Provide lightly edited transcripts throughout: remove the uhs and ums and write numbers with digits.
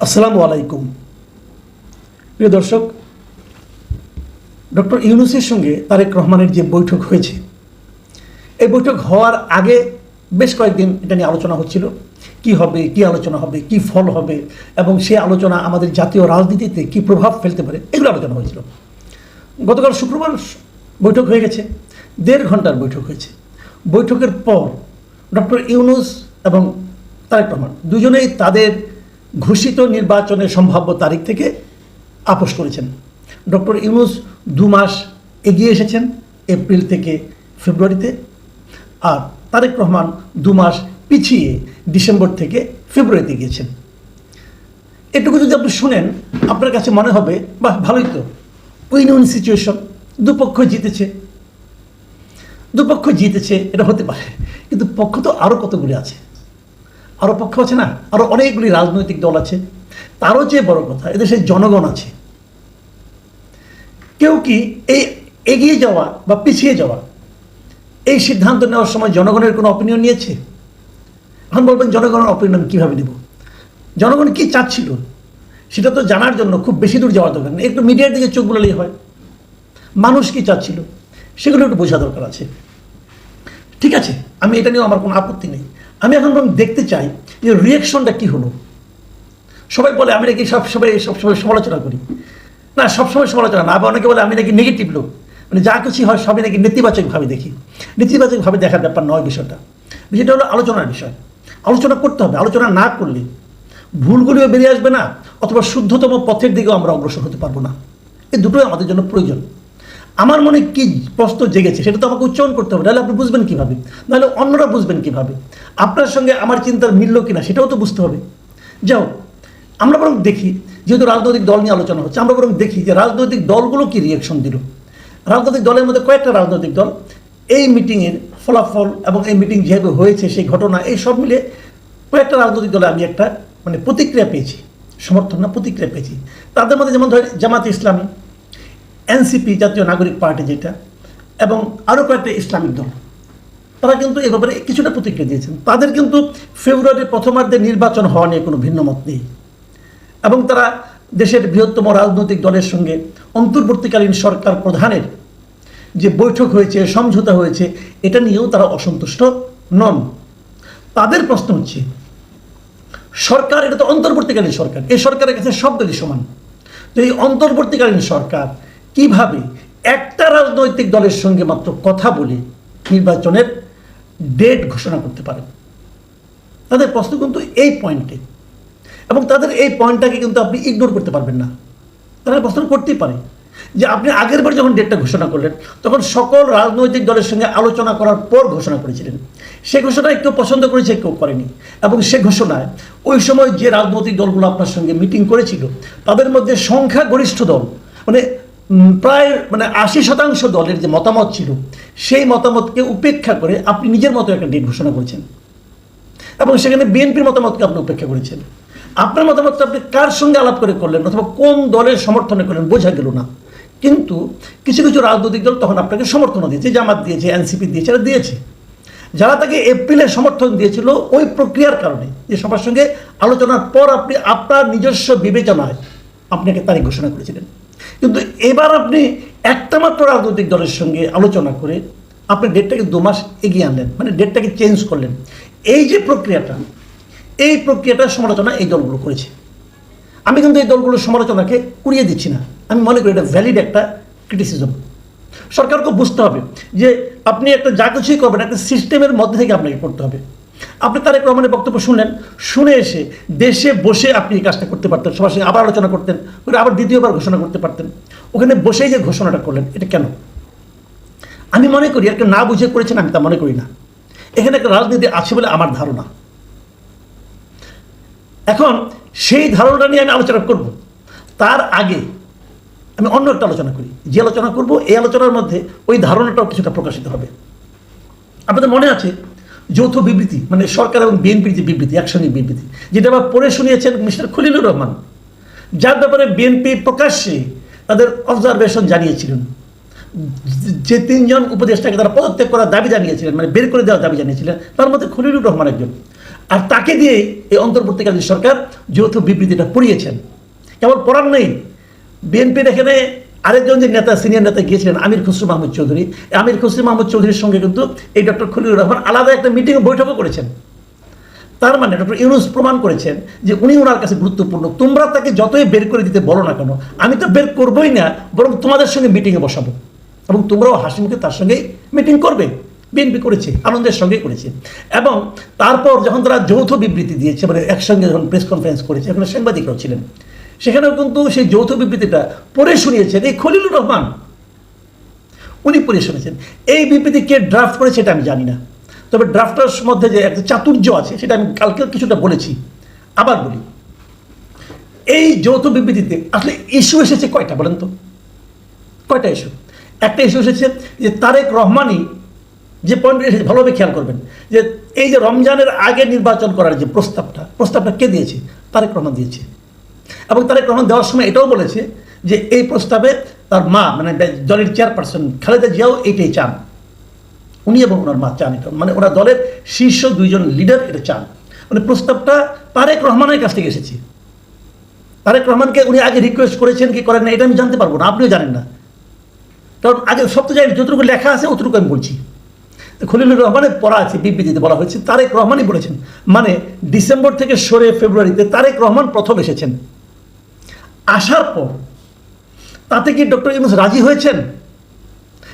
আসসালামু আলাইকুম। প্রিয় দর্শক, ডক্টর ইউনূসের সঙ্গে তারেক রহমানের যে বৈঠক হয়েছে, এই বৈঠক হওয়ার আগে বেশ কয়েকদিন এটা নিয়ে আলোচনা হচ্ছিল, কি হবে, কি আলোচনা হবে, কি ফল হবে, এবং সেই আলোচনা আমাদের জাতীয় রাজনীতিতে কি প্রভাব ফেলতে পারে, এগুলো আলোচনা হয়েছিল। গতকাল শুক্রবার বৈঠক হয়ে গেছে, 1.5 ঘন্টার বৈঠক হয়েছে। বৈঠকের পর ডক্টর ইউনূস এবং তারেক রহমান দুজনেই তাদের ঘোষিত নির্বাচনের সম্ভাব্য তারিখ থেকে আপোস করেছেন। ডক্টর ইউনূস 2 মাস এগিয়ে এসেছেন, এপ্রিল থেকে ফেব্রুয়ারিতে, আর তারেক রহমান 2 মাস পিছিয়ে ডিসেম্বর থেকে ফেব্রুয়ারিতে গিয়েছেন। এটুকু যদি আপনি শুনেন, আপনার কাছে মনে হবে বাহ, ভালোই তো, উইন উইন সিচুয়েশন, দুপক্ষ জিতেছে, এটা হতে পারে। কিন্তু পক্ষ তো আরও কতগুলি আছে, আরও পক্ষ আছে না, আরও অনেকগুলি রাজনৈতিক দল আছে। তারও চেয়ে বড় কথা, এদেশের জনগণ আছে। কেউ কি এই এগিয়ে যাওয়া বা পিছিয়ে যাওয়া, এই সিদ্ধান্ত নেওয়ার সময় জনগণের কোনো অপিনিয়ন নিয়েছে? এখন বলবেন জনগণের অপিনিয়ন কীভাবে নেব? জনগণ কি চাচ্ছিল সেটা তো জানার জন্য খুব বেশি দূর যাওয়ার দরকার নেই, একটু মিডিয়ার দিকে চোখ বুলালেই হয়। মানুষ কি চাচ্ছিল সেগুলো একটু বোঝা দরকার আছে। ঠিক আছে, আমি এটা নিয়েও আমার কোনো আপত্তি নেই। আমি এখন দেখতে চাই যে রিয়াকশনটা কী হলো। সবাই বলে আমি নাকি সবসময় সমালোচনা করি। না, সবসময় সমালোচনা না। আবার অনেকে বলে আমি নাকি নেগেটিভ লোক, মানে যা কিছু হয় সবই নাকি নেতিবাচকভাবে দেখি। নেতিবাচকভাবে দেখার ব্যাপার নয় বিষয়টা। বিষয়টা হলো আলোচনার বিষয়। আলোচনা করতে হবে। আলোচনা না করলে ভুলগুলিও বেরিয়ে আসবে না, অথবা শুদ্ধতম পথের দিকেও আমরা অগ্রসর হতে পারবো না। এই দুটোই আমাদের জন্য প্রয়োজন। আমার মনে কি প্রশ্ন জেগেছে সেটা তো আমাকে উচ্চারণ করতে হবে, নাহলে আপনি বুঝবেন কীভাবে, নাহলে অন্যরা বুঝবেন কীভাবে, আপনার সঙ্গে আমার চিন্তার মিলল কিনা সেটাও তো বুঝতে হবে। যাও, আমরা বরং দেখি, যেহেতু রাজনৈতিক দল নিয়ে আলোচনা হচ্ছে, আমরা বরং দেখি যে রাজনৈতিক দলগুলো কী রিয়াকশন দিল। রাজনৈতিক দলের মধ্যে কয়েকটা রাজনৈতিক দল এই মিটিংয়ের ফলাফল এবং এই মিটিং যেভাবে হয়েছে সেই ঘটনা, এই সব মিলে কয়েকটা রাজনৈতিক দলে আমি একটা প্রতিক্রিয়া পেয়েছি, সমর্থন না প্রতিক্রিয়া পেয়েছি। তাদের মধ্যে যেমন ধরেন জামাতে ইসলামী, এনসিপি জাতীয় নাগরিক পার্টি যেটা, এবং আরও কয়েকটা ইসলামিক দল, তারা কিন্তু এ ব্যাপারে কিছুটা প্রতিক্রিয়া দিয়েছেন। তাদের কিন্তু ফেব্রুয়ারির প্রথমার্ধে নির্বাচন হওয়া নিয়ে কোনো ভিন্ন মত নেই, এবং তারা দেশের বৃহত্তম রাজনৈতিক দলের সঙ্গে অন্তর্বর্তীকালীন সরকার প্রধানের যে বৈঠক হয়েছে, সমঝোতা হয়েছে, এটা নিয়েও তারা অসন্তুষ্ট নন। তাদের প্রশ্ন হচ্ছে, সরকার এটা তো অন্তর্বর্তীকালীন সরকার, এই সরকারের কাছে সব দলই সমান। তো এই অন্তর্বর্তীকালীন সরকার কিভাবে একটা রাজনৈতিক দলের সঙ্গে মাত্র কথা বলে নির্বাচনের ডেট ঘোষণা করতে পারে? তাদের প্রশ্ন কিন্তু এই পয়েন্টে, এবং তাদের এই পয়েন্টটাকে কিন্তু আপনি ইগনোর করতে পারবেন না। তারা প্রশ্ন করতেই পারে যে আপনি আগের বার যখন ডেটটা ঘোষণা করলেন তখন সকল রাজনৈতিক দলের সঙ্গে আলোচনা করার পর ঘোষণা করেছিলেন। সে ঘোষণায় কেউ পছন্দ করেছে, কেউ করেনি, এবং সে ঘোষণায় ওই সময় যে রাজনৈতিক দলগুলো আপনার সঙ্গে মিটিং করেছিল তাদের মধ্যে সংখ্যাগরিষ্ঠ দল, প্রায় 80% দলের যে মতামত ছিল, সেই মতামতকে উপেক্ষা করে আপনি নিজের মতো একটা ডেট ঘোষণা করেছেন, এবং সেখানে বিএনপির মতামতকে আপনি উপেক্ষা করেছেন। আপনার মতামতটা আপনি কার সঙ্গে আলাপ করে করলেন অথবা কোন দলের সমর্থনে করলেন বোঝা গেল না। কিন্তু কিছু কিছু রাজনৈতিক দল তখন আপনাকে সমর্থনও দিয়েছে, জামাত দিয়েছে, এনসিপি দিয়েছে, এরা দিয়েছে। যারা তাকে এপ্রিলে সমর্থন দিয়েছিল ওই প্রক্রিয়ার কারণে, যে সবার সঙ্গে আলোচনার পর আপনি আপনার নিজস্ব বিবেচনায় আপনাকে তারিখ ঘোষণা করেছিলেন। কিন্তু এবার আপনি একটা মাত্র রাজনৈতিক দলের সঙ্গে আলোচনা করে আপনি ডেটটাকে 2 মাস এগিয়ে আনলেন, ডেটটাকে চেঞ্জ করলেন। এই যে প্রক্রিয়াটা, এই প্রক্রিয়াটার সমালোচনা এই দলগুলো করেছে। আমি কিন্তু এই দলগুলোর সমালোচনাকে উড়িয়ে দিচ্ছি না, আমি মনে করি এটা ভ্যালিড একটা ক্রিটিসিজম। সরকারকে বুঝতে হবে যে আপনি একটা যা কিছুই করবেন একটা সিস্টেমের মধ্যে থেকে আপনাকে করতে হবে। আপনি তারেক রহমানের বক্তব্য শুনে এসে দেশে বসে আপনি এই কাজটা করতে পারতেন, সবার সঙ্গে আবার আলোচনা করতেন, আবার দ্বিতীয়বার ঘোষণা করতে পারতেন। ওখানে বসেই যে ঘোষণাটা করলেন, এটা কেন? আমি মনে করি একটা না বুঝে করেছেন, আমি তা মনে করি না। এখানে একটা রাজনীতি আছে বলে আমার ধারণা। এখন সেই ধারণাটা নিয়ে আমি আলোচনা করব, তার আগে আমি অন্য একটা আলোচনা করি। যে আলোচনা করব এই আলোচনার মধ্যে ওই ধারণাটাও কিছুটা প্রকাশিত হবে। আপনাদের মনে আছে যৌথ বিবৃতি, সরকার এবং বিএনপির যে বিবৃতি, একসঙ্গে বিবৃতি, যেটা আবার পড়ে শুনিয়েছেন মিস্টার খলিলুর রহমান, যার ব্যাপারে বিএনপি প্রকাশ্যে তাদের অবজারভেশন জানিয়েছিলেন। যে 3 জন উপদেষ্টাকে তারা পদত্যাগ করার দাবি জানিয়েছিলেন, বের করে দেওয়ার দাবি জানিয়েছিলেন, তার মধ্যে খলিলুর রহমান একজন। আর তাকে দিয়েই এই অন্তর্বর্তীকালীন সরকার যৌথ বিবৃতিটা পড়িয়েছেন। কেবল পড়ার নেই, বিএনপির এখানে আরেকজন যে নেতা, সিনিয়র নেতা গিয়েছিলেন আমির খসরু মাহমুদ চৌধুরী, আমির খসরু মাহমুদ চৌধুরীর সঙ্গে কিন্তু এই ডক্টর খলিলুর রহমান আলাদা একটা মিটিং বৈঠকও করেছেন। তার মানে ডক্টর ইউনূস প্রমাণ করেছেন যে উনি ওনার কাছে গুরুত্বপূর্ণ। তোমরা তাকে যতই বের করে দিতে বলো না কেন, আমি তো বের করবোই না, বরং তোমাদের সঙ্গে মিটিংয়ে বসাবো এবং তোমরাও হাসিমুখে তার সঙ্গেই মিটিং করবে। বিএনপি করেছে, আনন্দের সঙ্গেই করেছে। এবং তারপর যখন তারা যৌথ বিবৃতি দিয়েছে, মানে একসঙ্গে যখন প্রেস কনফারেন্স করেছে, এখানে সাংবাদিকরাও ছিলেন, সেখানেও কিন্তু সেই যৌথ বিবৃতিটা পড়ে শুনিয়েছেন এই খলিলুর রহমান, উনি পড়ে শুনেছেন। এই বিবৃতি কে ড্রাফট করেছে এটা আমি জানি না, তবে ড্রাফটার মধ্যে যে একটা চাতুর্য আছে সেটা আমি কালকে কিছুটা বলেছি, আবার বলি। এই যৌথ বিবৃতিতে আসলে ইস্যু এসেছে কয়টা বলেন তো? কয়টা ইস্যু? একটা ইস্যু এসেছে যে তারেক রহমানই যে পয়েন্ট এসেছে, ভালোভাবে খেয়াল করবেন, যে এই যে রমজানের আগে নির্বাচন করার যে প্রস্তাবটা কে দিয়েছে? তারেক রহমান দিয়েছে। এবং তারেক রহমান দেওয়ার সময় এটাও বলেছে যে এই প্রস্তাবে তার মা, মানে দলের চেয়ারপারসন খালেদা জিয়াও এইটাই চান, উনি এবং ওনার মা চান এটা, মানে ওরা দলের শীর্ষ দুইজন লিডার এটা চান। মানে প্রস্তাবটা তারেক রহমানের কাছ থেকে এসেছে। তারেক রহমানকে উনি আগে রিকোয়েস্ট করেছেন কি করেন না এটা আমি জানতে পারবো না, আপনিও জানেন না, কারণ আগে সব তো জানি, যতটুকু লেখা আছে অতটুকু আমি বলছি। খলিলুর রহমানের পড়া আছে, বিবৃতিতে বলা হয়েছে তারেক রহমানই বলেছেন, মানে ডিসেম্বর থেকে সরে ফেব্রুয়ারিতে তারেক রহমান প্রথম এসেছেন। আসার পর তাতে কি ডক্টর ইউনূস রাজি হয়েছেন?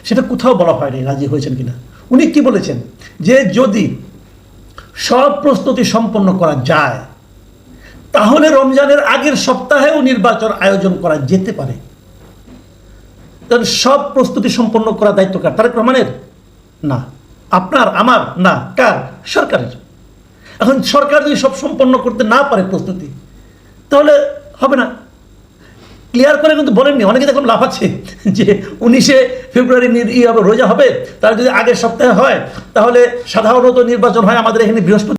সেটা কোথাও বলা হয়নি রাজি হয়েছেন কিনা। উনি কি বলেছেন যে যদি সব প্রস্তুতি সম্পন্ন করা যায় তাহলে রমজানের আগের সপ্তাহেও নির্বাচন আয়োজন করা যেতে পারে। কারণ সব প্রস্তুতি সম্পন্ন করার দায়িত্ব কার? তারেক রহমানের না, আপনার, আমার না, কার? সরকারের। এখন সরকার যদি সব সম্পন্ন করতে না পারে প্রস্তুতি, তাহলে হবে না। ক্লিয়ার করে কিন্তু বলেননি, অনেকে দেখলাম লাফাচ্ছে যে 19শে ফেব্রুয়ারি রোজা হবে, তার যদি আগের সপ্তাহে হয় তাহলে সাধারণত নির্বাচন হয় আমাদের এখানে বৃহস্পতি